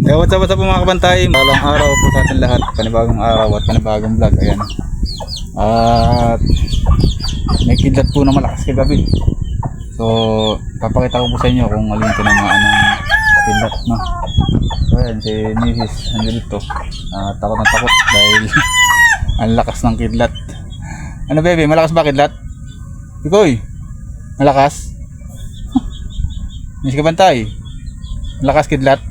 What's up mga kabantay? Malang araw po sa ating lahat. Panibagong araw at panibagong vlog. Ayan. At may kidlat po na malakas kagabi. So, papakita ko po sa inyo kung alin tinamaan ng kidlat, no? So, ayan, si Mrs. nandito. Takot na takot dahil ang lakas ng kidlat. Ano bebe? Malakas ba kidlat? Ikoy? Malakas? Miss kabantay? Malakas kidlat?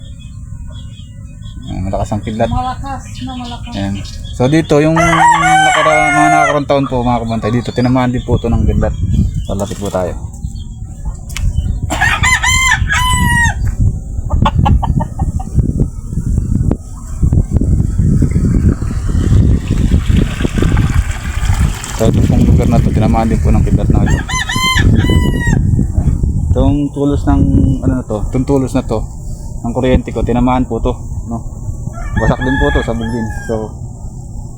Malakas ang kidlat. Malakas na malakas. Ayan. So dito yung mga nakakaroon taon po mga kabantay, dito tinamaan din po ito ng kidlat. So lapit po tayo. So ito pong lugar na to, tinamaan din po ng kidlat na ito. Itong tulos ng ano na to, itong tulos na to ng kuryente ko, tinamaan po to, no? Wasak din po to, sabog din. So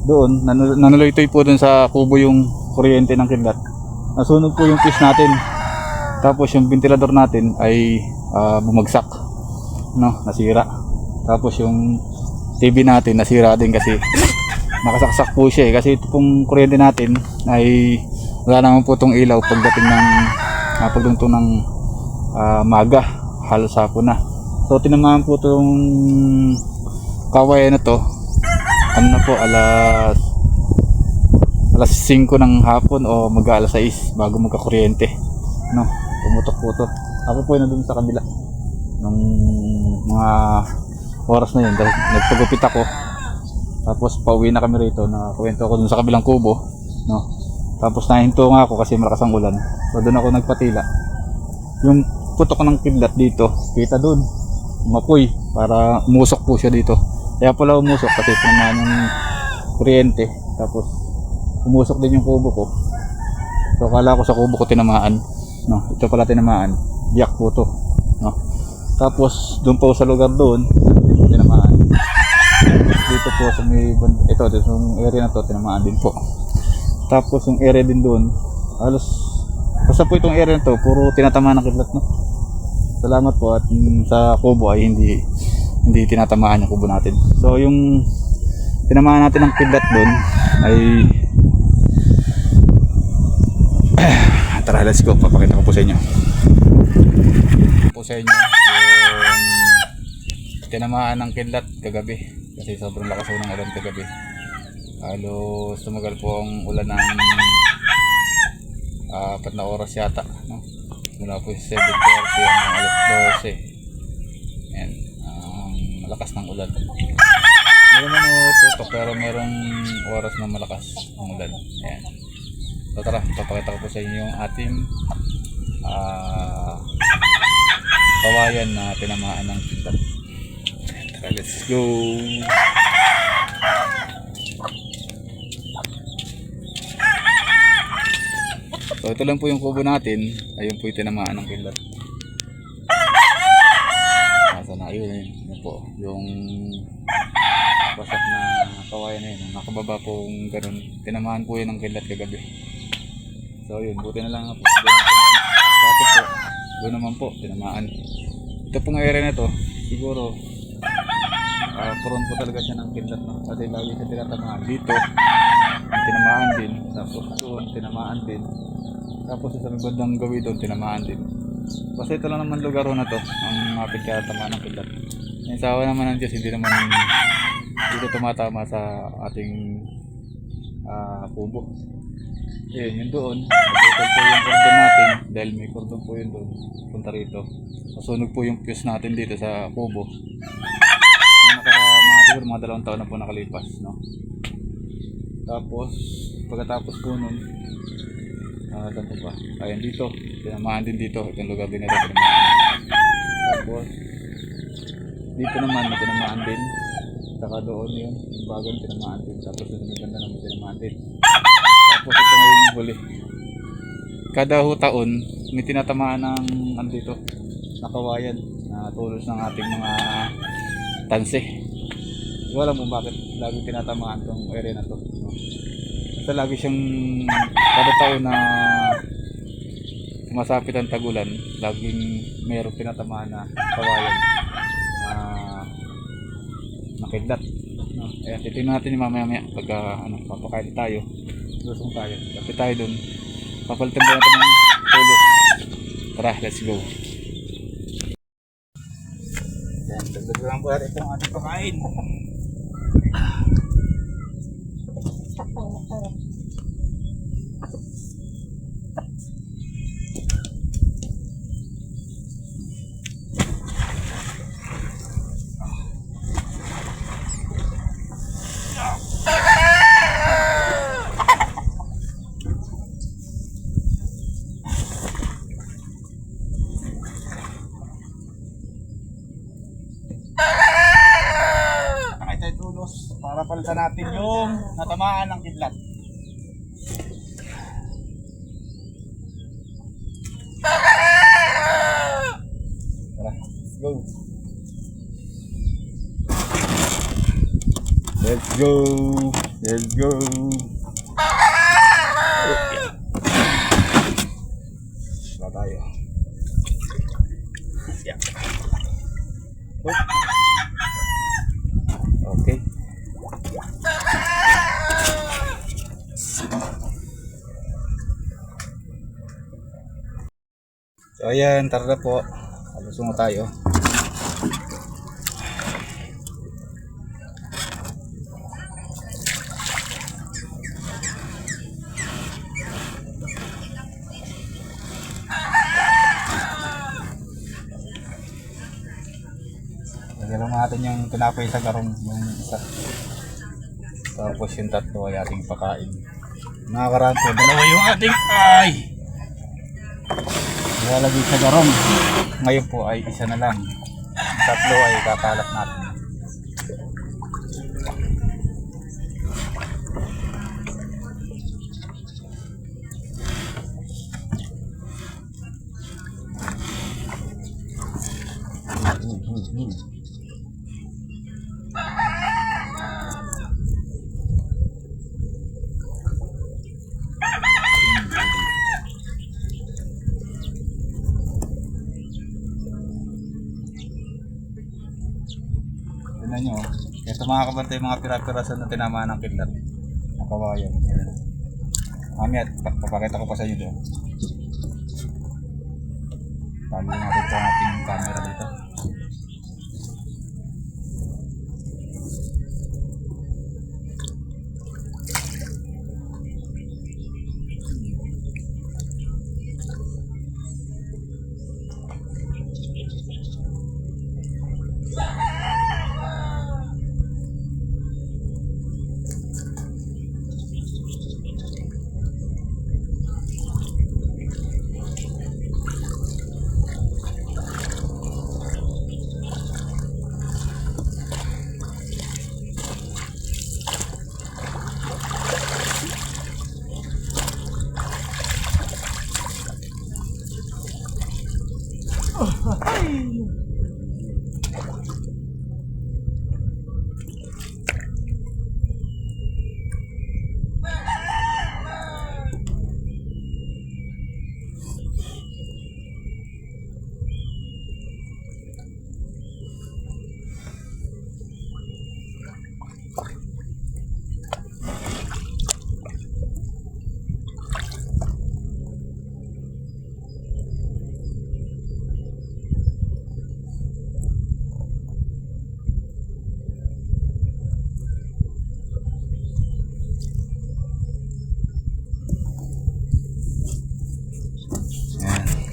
doon nanuloy-toy po doon sa kubo yung kuryente ng kidlat. Nasunog po yung fuse natin. Tapos yung ventilador natin ay bumagsak, no? Nasira. Tapos yung TV natin nasira din kasi nakasaksak po siya eh. Kasi ito pong kuryente natin ay wala naman po itong ilaw pagdating ng maga, halos hapon na. So tinamaan po itong kawayan na to, ano na po, alas 5 ng hapon o mag-alas 6 bago magkakuryente, no? Pumutok po to. Ako po yun nandun sa kabila ng mga oras na yun dahil nagpagupit ako. Tapos pauwi na kami rito, na kwento ako dun sa kabilang kubo, no? Tapos nahinto nga ako kasi malakas ang ulan. So doon ako nagpatila. Yung putok ng kidlat dito, kita doon, mapoy, para umusok po siya dito. Kaya pala umusok kasi tinamaan yung kuryente. Tapos umusok din yung kubo ko. So akala ko sa kubo ko tinamaan, no? Ito pala tinamaan, biyak po to, no? Tapos doon po sa lugar doon, tinamaan. Dito po sa may ito, yung area na to tinamaan din po. Tapos yung area din doon, halos basta po itong area na to puro tinatamaan ng kidlat, no? Salamat po at sa kubo ay hindi tinatamaan yung kubo natin. So yung tinamaan natin ng kidlat doon ay tara, let's go, papakita ko po sa inyo yung tinamaan ng kidlat kagabi. Kasi sobrang lakas ng ulan kagabi. Halos tumagal po ang ulan ng 4 na oras yata, no? Mula po 7:30 hanggang alas 12. Ayan, malakas ng ulan. Hindi naman tutok pero merong oras na malakas ang ulan. Ayan. So tara, papakita ko po sa inyo yung ating kawayan na tinamaan ng kidlat. Tara, let's go! So ito lang po yung kubo natin. Ayun po yung tinamaan ng kidlat. Nasa na yun eh. Yun po, yung wasak na kawayan na yun. Nakababa pong ganun. Tinamaan po yun ng kidlat kagabi. So yun, buti na lang po. Dati po, doon naman po, tinamaan. Ito pong area na to, siguro prone po talaga siya ng kidlat, no? Kasi lagi siya tinatamaan. Dito, tinamaan din. Tapos doon, tinamaan din. Tapos sa bandang gawi doon, tinamaan din. Basta ito lang naman lugar na to ang mapit kaya tamaan ng kidlat. Yung sawa naman ng Diyos, hindi ito tumatama sa ating kubo. Yun, yun doon. Naputol po yung cordon natin dahil may cordon po yun doon. Punta rito. Nasunog po yung fuse natin dito sa kubo. Siguro mga 2 taon na po nakalipas, no? Tapos pagkatapos po nun, saan po ba? Ayan dito, tinamaan din dito. Itong lugar din ito, tinamaan. Tapos dito naman, tinamaan din. Saka doon yun, yung bagong tinamaan din. Tapos yung ganda naman tinamaan din. Tapos ito ngayon yung huli. Kada taon, may tinatamaan ng dito, nakawayan na tulos ng ating mga tanse. Wala mo bakit lagi tinatamaan tong area na to, no? Kasi lagi siyang kada taon na masapit ang tagulan, laging mayroong tinatamaan na kawayan na kidlat. No? Ayan, titignan natin yung mamaya pagka papakain tayo. Lusong tayo. Kapit tayo dun. Papalitan ba natin ng tulos. Tara, let's go. Ayan, dagdag lang po natin itong ating pakain. Para palitan natin yung natamaan ng kidlat. Tara, let's go. Let's go. Let's go. Tara tayo. Yeah. Okay. So ayan, tara na po. Alusong tayo. Lagyan lang natin yung tinapay sa garong, yung isa. Tapos yung tatlo ay ating pakain. Nakakaraan po, dalawa yung ating ay! Ilalagay sa garong. Ngayon po ay isa na lang. Tatlo ay kakalap natin. Tignan nyo, ito mga kabantay, mga pira-pirasan na tinamaan ng kidlat. Ang kawayan. Mamaya, papakita ko pa sa inyo doon. Talo natin ito ang ating camera dito.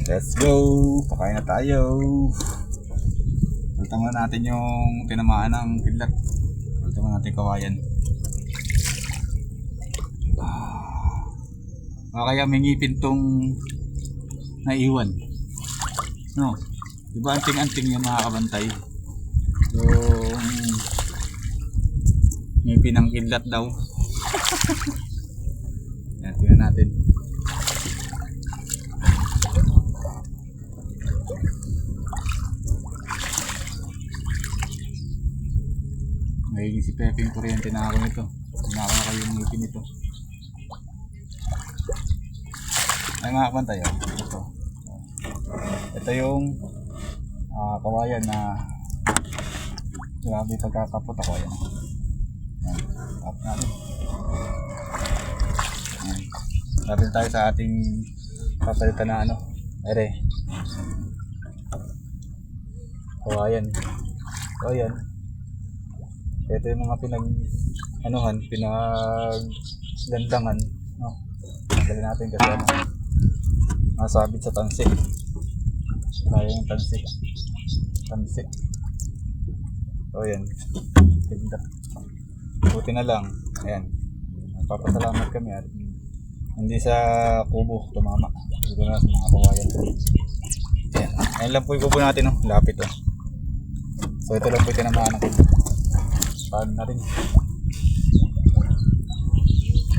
Let's go! Pakain na tayo. Palitan muna natin yung tinamaan ng kidlat. Palitan muna natin kawayan. Kaya may ngipin tong naiwan. No? Diba anting-anting yung mga kabantay? Yung ngipin ng kidlat daw. Yan, tingnan natin. Magiging si Pepe yung kuryente na ako nito. Nakaka yung ngipin nito. Ay mga kabantay, ito. Ito yung kawayan na Grabe pagkakapot ako. Ayan. Ayan. Tap natin. Ayan. Lapit tayo sa ating papalitan na ano. Ere. Kawayan. So ayan. Ito yung mga pinaggandangan. No? Tanggalin natin kasi ano. Nasabit sa tansi. Kaya yung tansi. So ayan. Ganda. Buti na lang. Ayan. Papasalamat kami at hindi sa kubo tumama. Dito na sa mga kawayan. Ayan. Ayan lang po yung kubo natin. No? Lapit. Oh. So ito lang po yung tinamaan natin. Paano natin.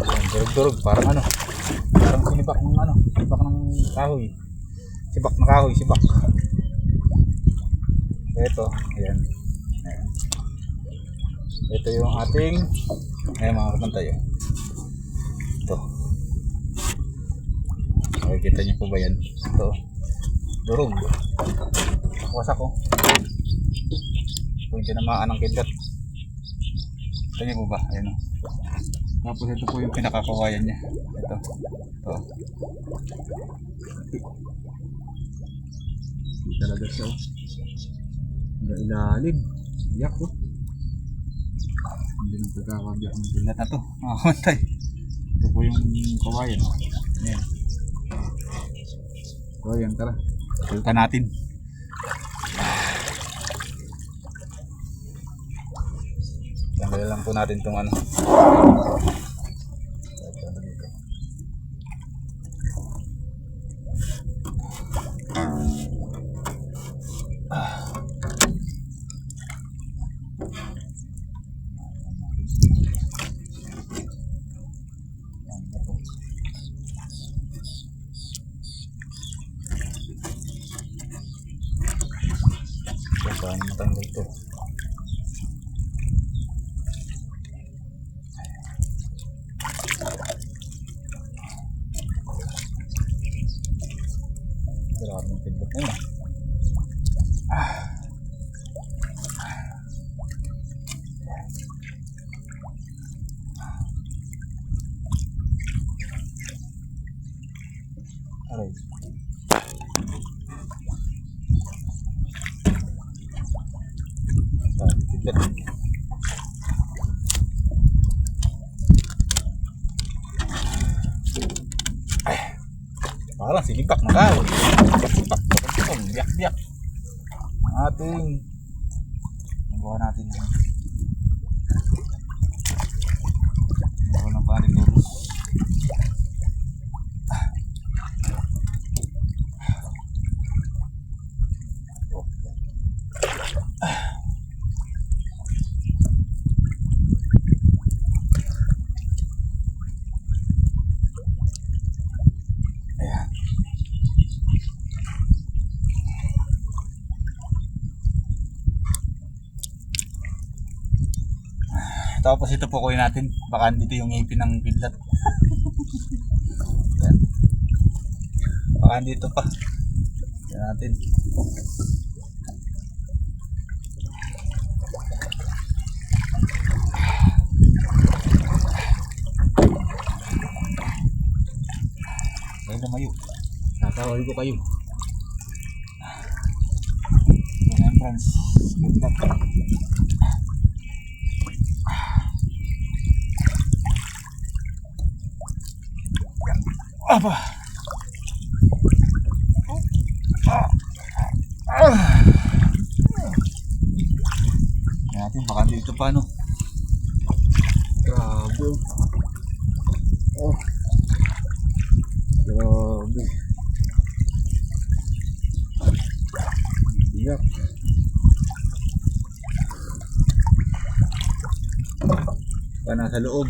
Ayan. Durug-durug. Parang ano. Parang sinibak ng ano. Sinibak ng kahoy. Sibak na kahoy. Sibak. So ito. Ayan. Ayan. Ito yung ating mga kapantay. Ito. Okay, kita niyo po ba yan? Ito. Durog. Wasak ko. Kung tinamaan ng kidlat. Kita niyo po ba? Ayan o. Tapos ito po yung pinakakawayan niya. Ito. Hindi talaga siya o. Ilalim. Iyak o. Hindi nang pagkakabiyak ng kidlat na to. Makakantay. Ito po yung kawayan. Ayan. So ayan, tara. Palitan natin. Tanggalin lang po natin itong ano. Saan matanggal ito? Grabe yung pindot na yun. Aray. Parang sinipak na kahoy. Sipak. Biyak. Ating magawa natin yan. Magawa ng parin doon. Tapos ito po kunin natin. Baka dito yung ngipin ng kidlat. Baka dito pa. Yan natin. Ayun lumayo. Tatawag ko kayo. Entrance. Kidlat. Apa? Natin baka dito pa no. Grabe. Oh. Grabe. Biyak. Pana sa loob.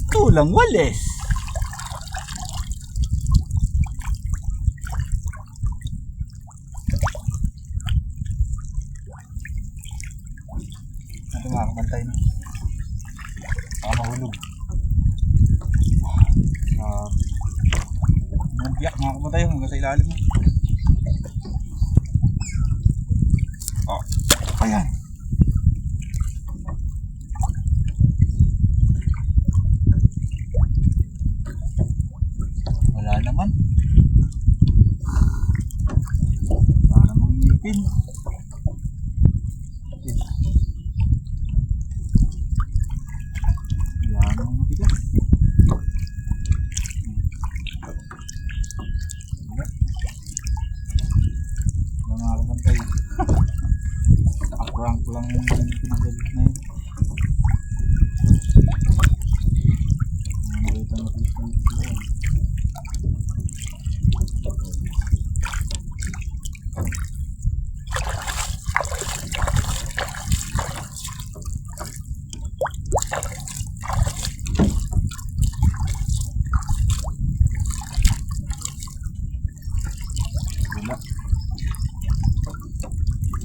Tulang walis. Biyak mga kapatay hanggang sa ilalim mo. Oh, ayan. Wala naman. Wala namang ngipin. Wala namang matigas. Wala mga kapantay. Naka-prank lang yung pinagalit na yun. Nakita mo ito sa yun. Wala.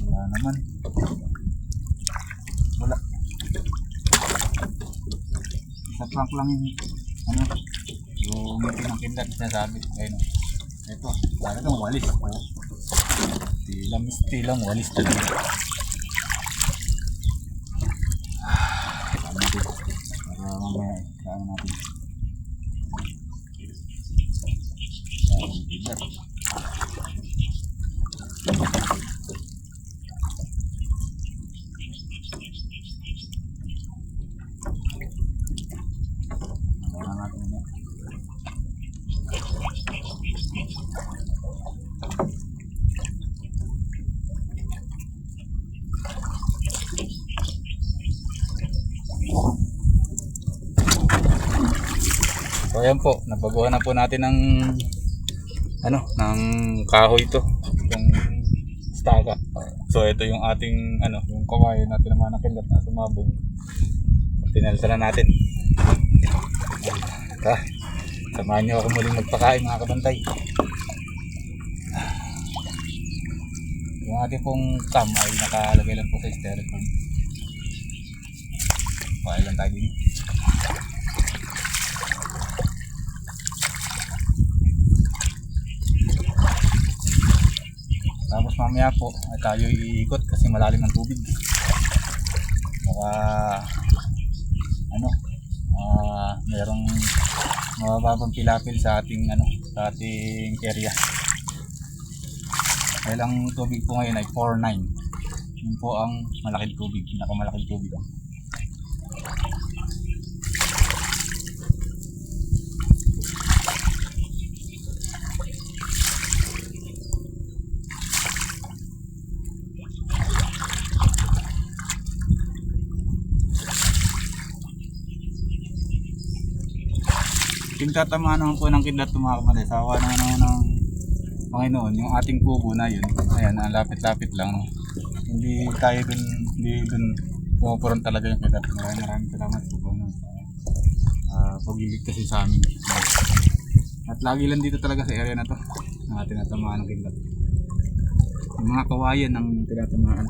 Wala naman. Wala. Sa prank lang yung ano, yung pinangkindat na sabi. Ayun. Ito, talagang walis. Oh. Tilang walis talaga. Para mamaya kaya natin. Pinangkindat. So ayan po, nabaguhan na po natin ng ano, ng kahoy ito, yung staka. So ito yung ating ano, yung kawayan natin naman nakilat na sumabog. Pinalta na natin. Samahan nyo ako muling magpakain mga kabantay. Yung ating pong cam ay nakalagay lang po sa styrofoam. Pakain lang tayo din. Tapos mamaya po ay tayo iikot kasi malalim ang tubig. Baka ano, mayroong mababang pilapil sa ating ano, sa ating area. Dahil ang tubig po ngayon ay 4.9. Yun po ang malaking tubig, pinakamalaking tubig. Tatamaan naman po ng kidlat mga kapatid. Sawa naman ng Panginoon yung ating kubo na yun. Ayan, lapit-lapit lang. No? Hindi tayo dun, hindi dun pumupuron talaga yung kidlat. Maraming salamat po sa pagliligtas sa amin. At lagi lang dito talaga sa area na to na tinatamaan ng kidlat. Yung mga kawayan ang tinatamaan.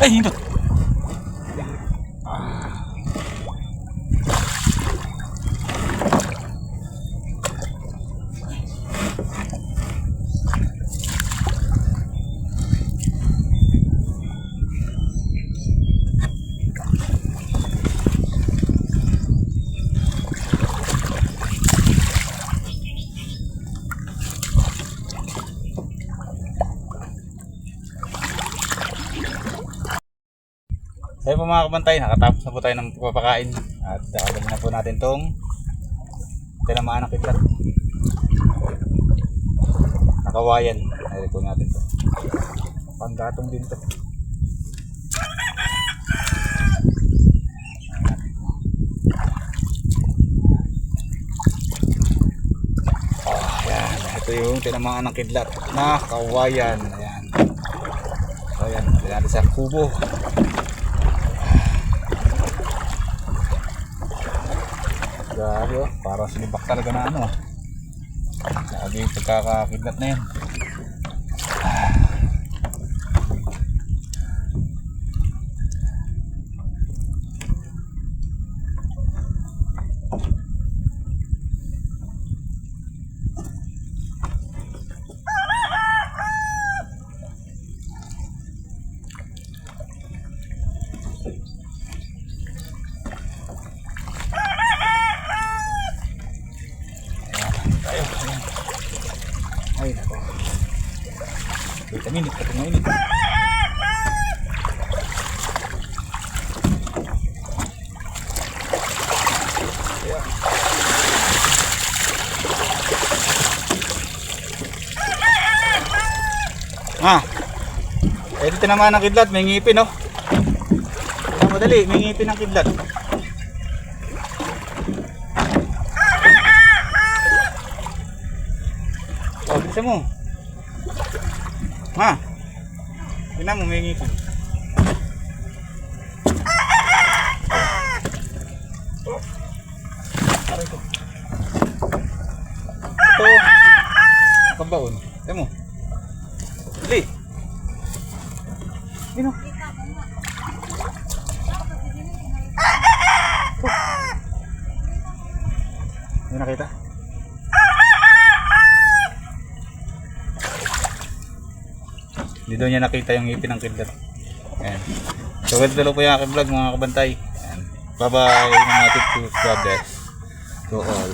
Ay, hindot. Kaya po mga kabantay, nakatapos na po tayo ng pagpapakain at dalamin na po natin tong tinamaan ng kidlat. Nakawayan, nalagay po natin to. Panggatong din to. Ayan, ito yung tinamaan ng kidlat na kawayan. Ayan. So ayan, natin sa kubo. Grabe oh, parang sinibak talaga na ano. Sabi yung pagkakakidlat na yan. Ay nako. Wait a minute, pati mainit. Dito naman ang kidlat, may ngipin oh. Madali, may ngipin ang kidlat. Oh, bilisan mo. Ha? Tingnan mo, may ngipin. Aray ko. Ito. Kabaon. Tingnan mo. Dali. Dino. Hindi nakita. Hindi daw niya nakita yung ngipin ng kidlat. Ayan. So, ganito lang po yung aking vlog mga kabantay. Ayan. Bye-bye mga tips. God bless to all.